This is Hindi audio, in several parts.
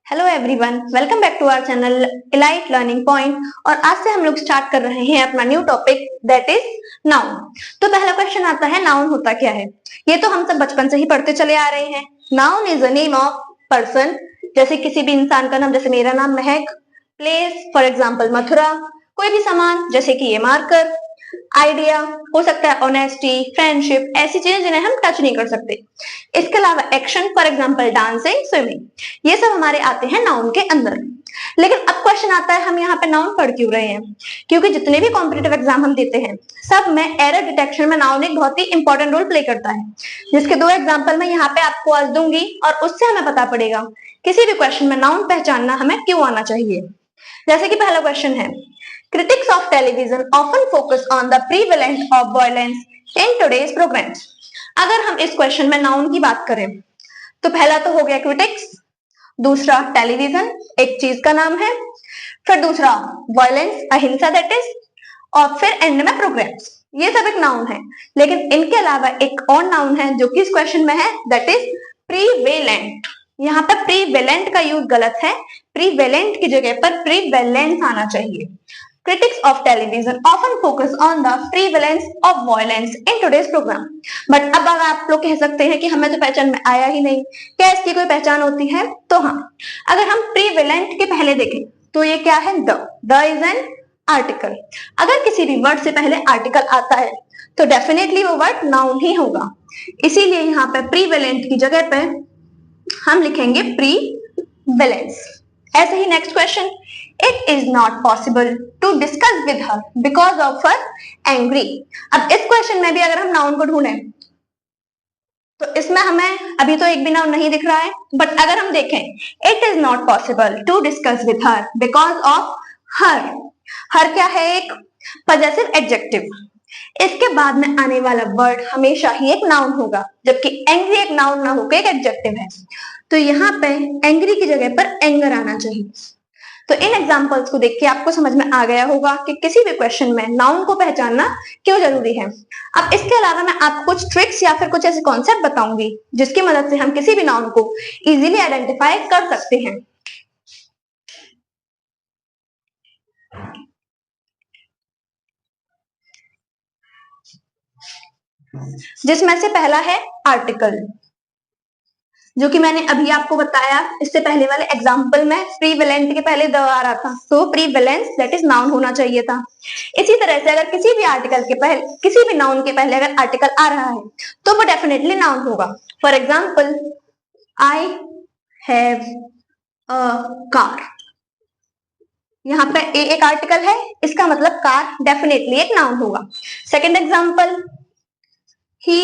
Hello everyone, welcome back to our channel elite learning point. और आज से हम लोग स्टार्ट कर रहे हैं अपना new topic that is noun. तो पहला क्वेश्चन आता है, नाउन होता क्या है? ये तो हम सब बचपन से ही पढ़ते चले आ रहे हैं। Noun is a name of person, जैसे किसी भी इंसान का नाम, जैसे मेरा नाम महक। Place for example Mathura. कोई भी सामान जैसे कि ये मार्कर। आइडिया हो सकता है ऑनेस्टी, फ्रेंडशिप, ऐसी चीजें जिन्हें हम टच नहीं कर सकते। इसके अलावा action for example dancing, swimming, ये सब हमारे आते हैं नाउन के अंदर। लेकिन अब क्वेश्चन आता है, हम यहाँ पे नाउन पढ़ क्यों रहे हैं? क्योंकि जितने भी कॉम्पिटिटिव एग्जाम हम देते हैं सब में एरर डिटेक्शन में नाउन एक बहुत ही इंपॉर्टेंट रोल प्ले करता है, जिसके दो एग्जाम्पल मैं यहाँ पे आपको आज दूंगी और उससे हमें पता पड़ेगा किसी भी क्वेश्चन में नाउन पहचानना हमें क्यों आना चाहिए। जैसे कि पहला क्वेश्चन है, critics of television often focus on the prevalence of violence in today's programs। अगर हम इस क्वेश्चन में नाउन की बात करें तो पहला तो हो गया क्रिटिक्स, दूसरा टेलीविजन एक चीज का नाम है, फिर दूसरा वायलेंस अहिंसा दैट इज, और फिर एंड में प्रोग्राम्स। ये सब एक नाउन है, लेकिन इनके अलावा एक और नाउन है जो कि इस क्वेश्चन में है, दैट इज प्रीवेलेंट। यहाँ पर प्रीवेलेंट का यूज गलत है, प्रीवेलेंट की जगह पर प्रीवेलेंस आना चाहिए। Critics of television often focus on the prevalence of violence in today's program। But अब आप लोग कह सकते हैं कि हमें तो पहचान में आया ही नहीं, क्या इसकी कोई पहचान होती है? तो हाँ, अगर हम प्रीवेलेंट के पहले देखें तो ये क्या है? The is an article. अगर किसी भी वर्ड से पहले आर्टिकल आता है तो डेफिनेटली वो वर्ड नाउन ही होगा, इसीलिए यहाँ पे प्रीवेलेंट की जगह पे हम लिखेंगे प्रीवेलेंस। ऐसे ही next question, it is not possible to discuss with her because of her angry. अब इस क्वेश्चन में भी अगर हम नाउन को ढूंढे तो इसमें हमें अभी तो एक भी नाउन नहीं दिख रहा है, बट अगर हम देखें, it is not possible to discuss with her because of her. Her क्या है? एक पजेसिव एडजेक्टिव। इसके बाद में आने वाला वर्ड हमेशा ही एक नाउन होगा, जबकि एंग्री एक नाउन ना होकर एक एडजेक्टिव है। तो यहाँ पे एंग्री की जगह पर एंगर आना चाहिए। तो इन एग्जांपल्स को देख के आपको समझ में आ गया होगा कि किसी भी क्वेश्चन में नाउन को पहचानना क्यों जरूरी है। अब इसके अलावा मैं आपको कुछ ट्रिक्स या फिर कुछ ऐसे कॉन्सेप्ट बताऊंगी जिसकी मदद से हम किसी भी नाउन को इजीली आइडेंटिफाई कर सकते हैं। जिसमें से पहला है आर्टिकल, जो कि मैंने अभी आपको बताया। इससे पहले वाले एग्जाम्पल में प्रीवेलेंट के पहले द आ रहा था, तो प्रीवेलेंस दैट इज नाउन होना चाहिए था। इसी तरह से अगर किसी भी आर्टिकल के पहले, किसी भी नाउन के पहले अगर आर्टिकल आ रहा है तो वो डेफिनेटली नाउन होगा। For example, I have a car. यहाँ पे ए एक आर्टिकल है, इसका मतलब कार डेफिनेटली एक नाउन होगा। Second example, he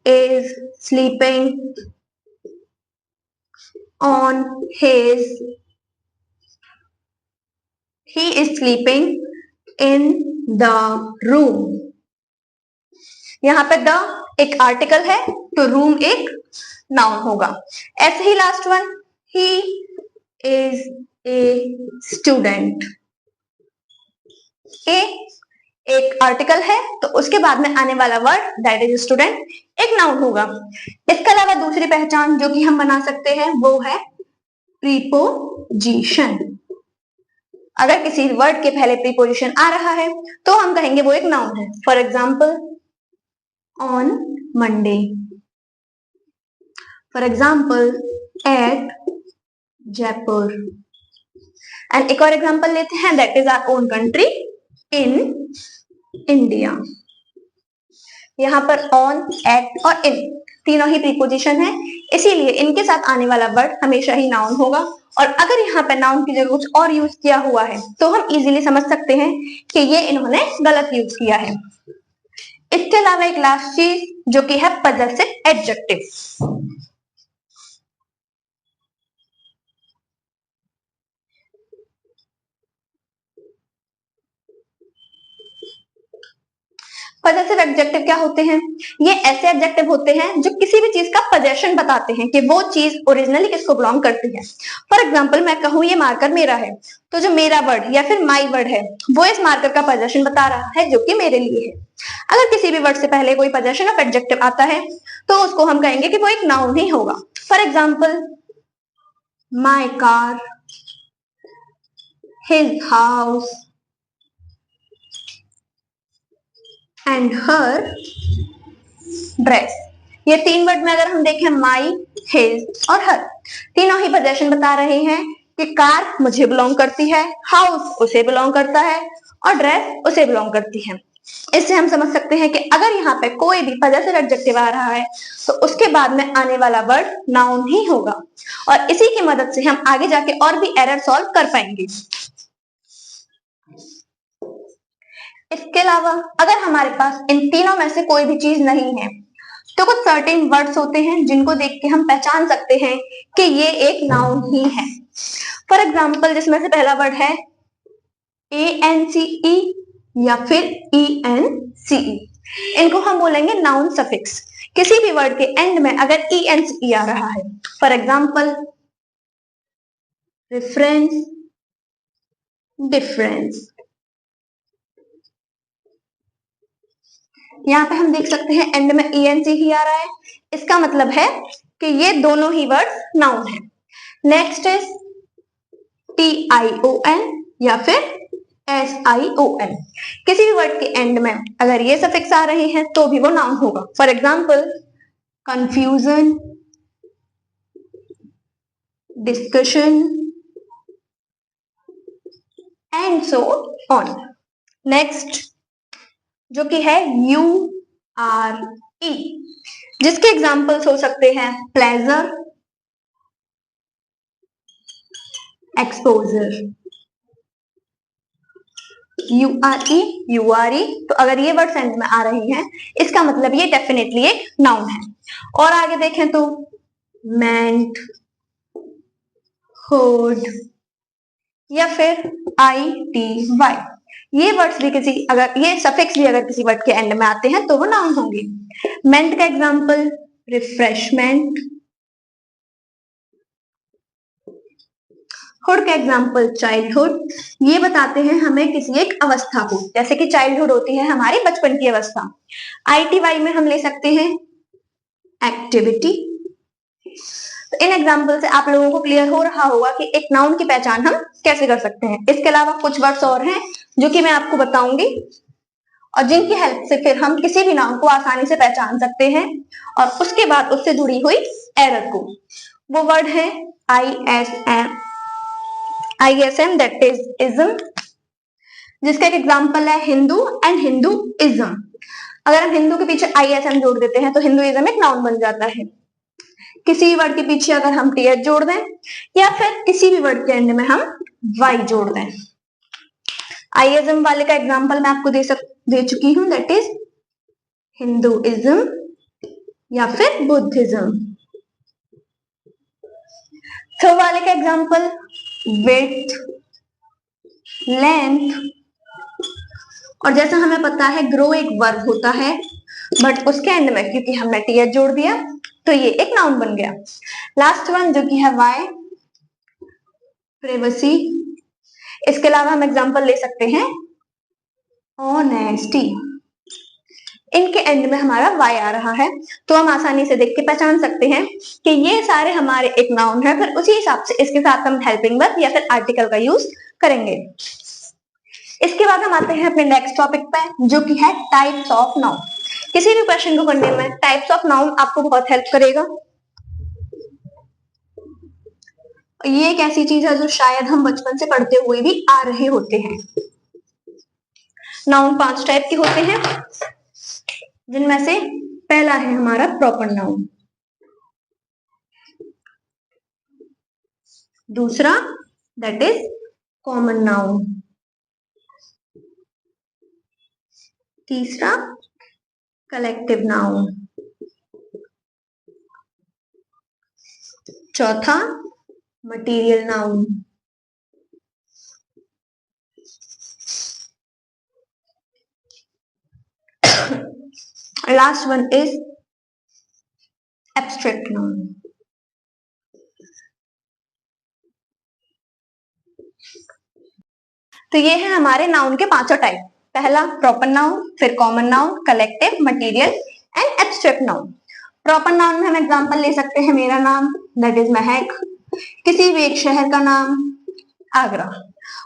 is sleeping on his, he is sleeping in the room। यहाँ पे द एक आर्टिकल है तो रूम एक नाउन होगा। ऐसे ही last one, he is a student। A एक आर्टिकल है तो उसके बाद में आने वाला वर्ड दैट इज स्टूडेंट एक नाउन होगा। इसके अलावा दूसरी पहचान जो कि हम बना सकते हैं वो है प्रीपोजिशन। अगर किसी वर्ड के पहले प्रीपोजिशन आ रहा है तो हम कहेंगे वो एक नाउन है। For example, on Monday. For example, at Jaipur. And एक और एग्जाम्पल लेते हैं, that is our own country in India. यहाँ पर ऑन, एट और इन तीनों ही प्रीपोजिशन है, इसीलिए इनके साथ आने वाला वर्ड हमेशा ही नाउन होगा। और अगर यहाँ पे नाउन की जगह कुछ और यूज किया हुआ है तो हम इजीली समझ सकते हैं कि ये इन्होंने गलत यूज किया है। इसके अलावा एक लास्ट चीज जो कि है पजेसिव एडजेक्टिव। पजेसिव एडजेक्टिव क्या होते हैं? ये ऐसे एडजेक्टिव होते हैं जो किसी भी चीज का पोजेशन बताते हैं कि वो चीज ओरिजिनली किसको बिलोंग करती है। फॉर एग्जाम्पल, मैं कहूँ ये मार्कर मेरा है, तो जो मेरा वर्ड या फिर माई वर्ड है वो इस मार्कर का पोजेशन बता रहा है जो कि मेरे लिए है। अगर किसी भी वर्ड से पहले कोई पोजेशन ऑफ एडजेक्टिव आता है तो उसको हम कहेंगे कि वो एक नाउन ही होगा। For example, my car, his house and her dress। ये 3 वर्ड में अगर हम देखें माई, हिज और हर, तीनों ही पोजेशन बता रहे हैं कि कार मुझे बिलोंग करती है, हाउस उसे बिलोंग करता है और ड्रेस उसे बिलोंग करती है। इससे हम समझ सकते हैं कि अगर यहाँ पे कोई भी पॉजेसिव एडजेक्टिव आ रहा है तो उसके बाद में आने वाला वर्ड नाउन ही होगा और इसी की मदद से हम आगे जाके और भी एरर सॉल्व कर पाएंगे। इसके अलावा अगर हमारे पास इन तीनों में से कोई भी चीज नहीं है तो कुछ सर्टेन वर्ड्स होते हैं जिनको देख के हम पहचान सकते हैं कि ये एक नाउन ही है। फॉर एग्जाम्पल जिसमें से पहला वर्ड है ANCE या फिर ENCE, इनको हम बोलेंगे नाउन सफिक्स। किसी भी वर्ड के एंड में अगर ENCE आ रहा है, फॉर एग्जाम्पल रेफरेंस, डिफरेंस, यहाँ पे हम देख सकते हैं एंड में ENC ही आ रहा है, इसका मतलब है कि ये दोनों ही वर्ड्स नाउन है। नेक्स्ट इज TION या फिर SION, किसी भी वर्ड के एंड में अगर ये सफिक्स आ रहे हैं तो भी वो नाउन होगा। For example confusion, discussion and so on. Next जो कि है URE, जिसके एग्जाम्पल्स हो सकते हैं प्लेजर, एक्सपोजर। URE, तो अगर ये वर्ड एंड में आ रही हैं इसका मतलब ये डेफिनेटली एक नाउन है। और आगे देखें तो मेंट, होड या फिर ITY, ये वर्ड्स भी किसी अगर ये सफिक्स भी अगर किसी वर्ड के एंड में आते हैं तो वो नाउन होंगे। मेंट का एग्जाम्पल रिफ्रेशमेंट, हुड का एग्जाम्पल चाइल्डहुड, ये बताते हैं हमें किसी एक अवस्था को, जैसे कि चाइल्डहुड होती है हमारी बचपन की अवस्था। ITY में हम ले सकते हैं एक्टिविटी। तो इन एग्जाम्पल से आप लोगों को क्लियर हो रहा होगा कि एक नाउन की पहचान हम कैसे कर सकते हैं। इसके अलावा कुछ वर्ड्स और हैं जो कि मैं आपको बताऊंगी और जिनकी हेल्प से फिर हम किसी भी नाउन को आसानी से पहचान सकते हैं और उसके बाद उससे जुड़ी हुई एरर को। वो वर्ड है ISM, दैट इज इज्म, जिसका एक एग्जाम्पल है हिंदू एंड हिंदुइज्म। अगर हम हिंदू के पीछे ISM जोड़ देते हैं तो हिंदुइज्म एक नाउन बन जाता है। किसी वर्ड के पीछे अगर हम TH जोड़ दें या फिर किसी भी वर्ड के एंड में हम Y जोड़ दें। ISM वाले का एग्जाम्पल मैं आपको दे चुकी हूं, दैट इज हिंदुइज्म या फिर बुद्धिज्म। थर्ड वाले का एग्जाम्पल विड्थ, लेंथ, और जैसा हमें पता है ग्रो एक वर्ब होता है बट उसके एंड में क्योंकि हमने TH जोड़ दिया तो ये एक नाउन बन गया। लास्ट वन जो कि है वाई, प्रिवेसी। इसके अलावा हम एग्जांपल ले सकते हैं ऑनेस्टी, इनके एंड में हमारा वाई आ रहा है तो हम आसानी से देख के पहचान सकते हैं कि ये सारे हमारे एक नाउन है। फिर उसी हिसाब से इसके साथ हम हेल्पिंग वर्ब या फिर आर्टिकल का यूज करेंगे। इसके बाद हम आते हैं अपने नेक्स्ट टॉपिक पे जो कि है टाइप्स ऑफ नाउन। किसी भी क्वेश्चन को करने में टाइप्स ऑफ नाउन आपको बहुत हेल्प करेगा। ये एक ऐसी चीज है जो शायद हम बचपन से पढ़ते हुए भी आ रहे होते हैं। नाउन 5 टाइप के होते हैं जिनमें से पहला है हमारा प्रॉपर नाउन, दूसरा दैट इज कॉमन नाउन, तीसरा कलेक्टिव नाउन, चौथा material noun, last one is abstract noun. तो ये है हमारे नाउन के 5 टाइप, पहला प्रॉपर नाउन, फिर common noun, collective, material and abstract noun. Proper noun में हम एग्जांपल ले सकते हैं मेरा नाम दैट इज महक, किसी भी एक शहर का नाम, आगरा।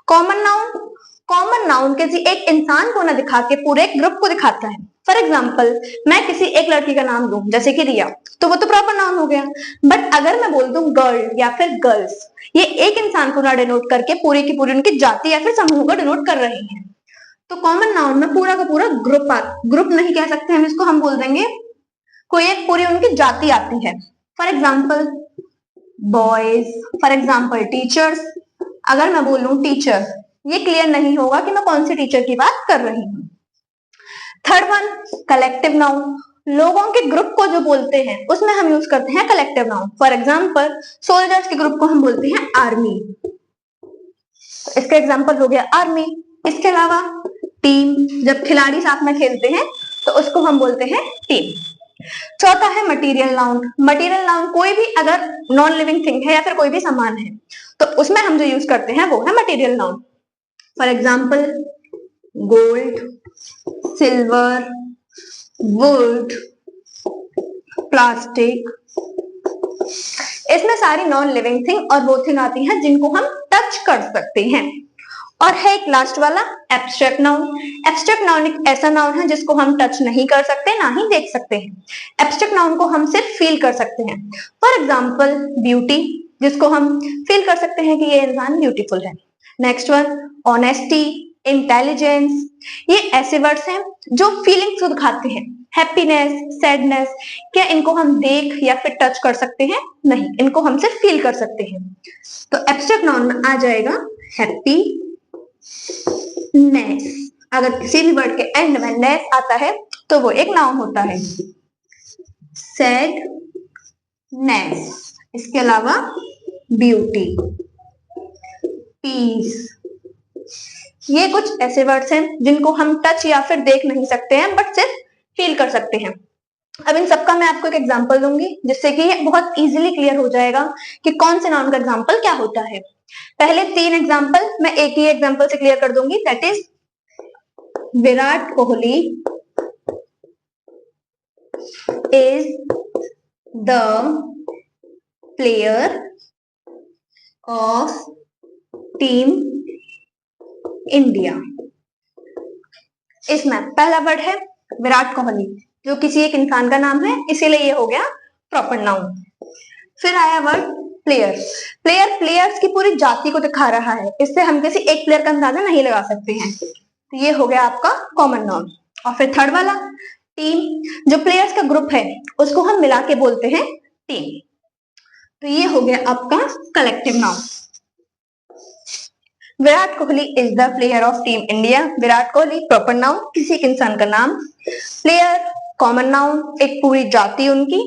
कॉमन नाउन किसी एक इंसान को ना दिखा के पूरे एक ग्रुप को दिखाता है। फॉर एग्जाम्पल, मैं किसी एक लड़की का नाम लूं जैसे कि रिया, तो वो तो प्रॉपर नाउन हो गया। बट अगर मैं बोल दूं गर्ल या फिर गर्ल्स, ये एक इंसान को ना डिनोट करके पूरी की पूरी उनकी जाति या फिर समूह को डिनोट कर रही हैं। तो कॉमन नाउन में पूरा का पूरा ग्रुप नहीं कह सकते हम इसको, हम बोल देंगे कोई एक पूरी उनकी जाति आती है। For example boys, for example teachers. अगर मैं बोलूं टीचर, ये क्लियर नहीं होगा कि मैं कौन सी टीचर की बात कर रही हूँ। Third one, collective noun. लोगों के ग्रुप को जो बोलते हैं उसमें हम यूज करते हैं collective noun. For example soldiers के ग्रुप को हम बोलते हैं आर्मी, तो इसका एग्जाम्पल हो गया आर्मी। इसके अलावा टीम, जब खिलाड़ी साथ में खेलते हैं तो उसको हम बोलते हैं टीम। चौथा है मटेरियल नाउन। मटेरियल नाउन कोई भी अगर नॉन लिविंग थिंग है या फिर कोई भी सामान है तो उसमें हम जो यूज करते हैं वो है material noun. For example gold, silver, would, plastic. इसमें सारी नॉन लिविंग थिंग और वो थिंग आती हैं जिनको हम टच कर सकते हैं। और है एक लास्ट वाला एब्स्ट्रैक्ट नाउन। एब्स्ट्रैक्ट नाउन एक ऐसा नाउन है जिसको हम टच नहीं कर सकते ना ही देख सकते हैं। एब्स्ट्रैक्ट नाउन को हम सिर्फ फील कर सकते हैं। फॉर एग्जाम्पल ब्यूटी, जिसको हम फील कर सकते हैं कि ये इंसान ब्यूटीफुल है। Next one honesty, intelligence. ये ऐसे वर्ड्स हैं जो फीलिंग्स को दिखाते हैं। हैप्पीनेस, सैडनेस, क्या इनको हम देख या फिर टच कर सकते हैं? नहीं, इनको हम सिर्फ फील कर सकते हैं। तो एब्स्ट्रैक्ट नाउन में आ जाएगा हैप्पी नेस। अगर किसी भी वर्ड के एंड में नेस आता है तो वो एक नाउन होता है। सैड नेस, इसके अलावा ब्यूटी, पीस। ये कुछ ऐसे वर्ड्स हैं जिनको हम टच या फिर देख नहीं सकते हैं बट सिर्फ फील कर सकते हैं। अब इन सबका मैं आपको एक एग्जांपल दूंगी जिससे कि ये बहुत इजीली क्लियर हो जाएगा कि कौन से नाउन का एग्जांपल क्या होता है। पहले 3 एग्जांपल मैं एक ही एग्जांपल से क्लियर कर दूंगी, that is Virat Kohli is the player of team India. इसमें पहला वर्ड है विराट कोहली, जो किसी एक इंसान का नाम है, इसीलिए ये हो गया प्रॉपर नाउन। फिर आया वर्ड प्लेयर। प्लेयर्स की पूरी जाति को दिखा रहा है, इससे हम किसी एक प्लेयर का अंदाजा नहीं लगा सकते हैं, तो ये हो गया आपका कॉमन नाउन। और फिर थर्ड वाला टीम, जो प्लेयर्स का ग्रुप है उसको हम मिला के बोलते हैं टीम, तो ये हो गया आपका collective noun. Virat Kohli is the player of team India. Virat Kohli proper noun, किसी एक इंसान का नाम। प्लेयर कॉमन नाउन, एक पूरी जाति उनकी।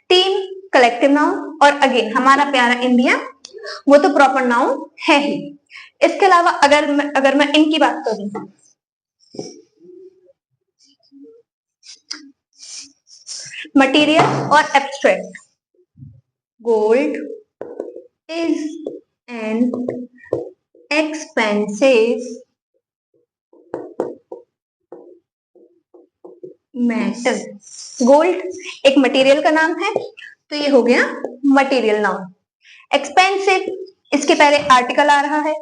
टीम कलेक्टिव नाउन, और अगेन हमारा प्यारा इंडिया, वो तो प्रॉपर नाउन है ही। इसके अलावा अगर मैं इनकी बात करूं, मटेरियल और abstract. Gold is an expensive metal. Gold एक मटेरियल का नाम है, तो ये हो गया मटेरियल नाउन। एक्सपेंसिव, इसके पहले आर्टिकल आ रहा है,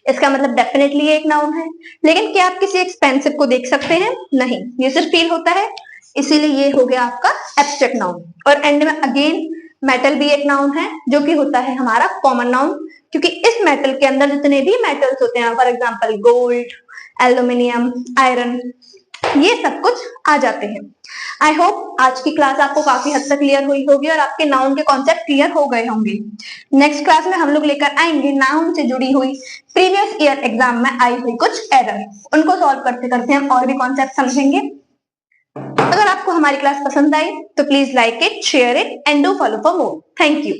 इसका मतलब डेफिनेटली ये एक नाउन है। लेकिन क्या आप किसी एक्सपेंसिव को देख सकते हैं? नहीं, ये सिर्फ फील होता है, इसीलिए ये हो गया आपका एब्स्ट्रैक्ट नाउन। और एंड में अगेन मेटल भी एक नाउन है, जो कि होता है हमारा कॉमन नाउन, क्योंकि इस मेटल के अंदर जितने भी मेटल्स होते हैं, for example gold, aluminium, iron, ये सब कुछ आ जाते हैं। आई होप आज की क्लास आपको काफी हद तक क्लियर हुई होगी और आपके नाउन के कॉन्सेप्ट क्लियर हो गए होंगे। नेक्स्ट क्लास में हम लोग लेकर आएंगे नाउन से जुड़ी हुई प्रीवियस ईयर एग्जाम में आई हुई कुछ एरर, उनको सॉल्व करते करते हम और भी कॉन्सेप्ट समझेंगे। अगर आपको हमारी क्लास पसंद आई तो please like it, share it and do follow for more. Thank you.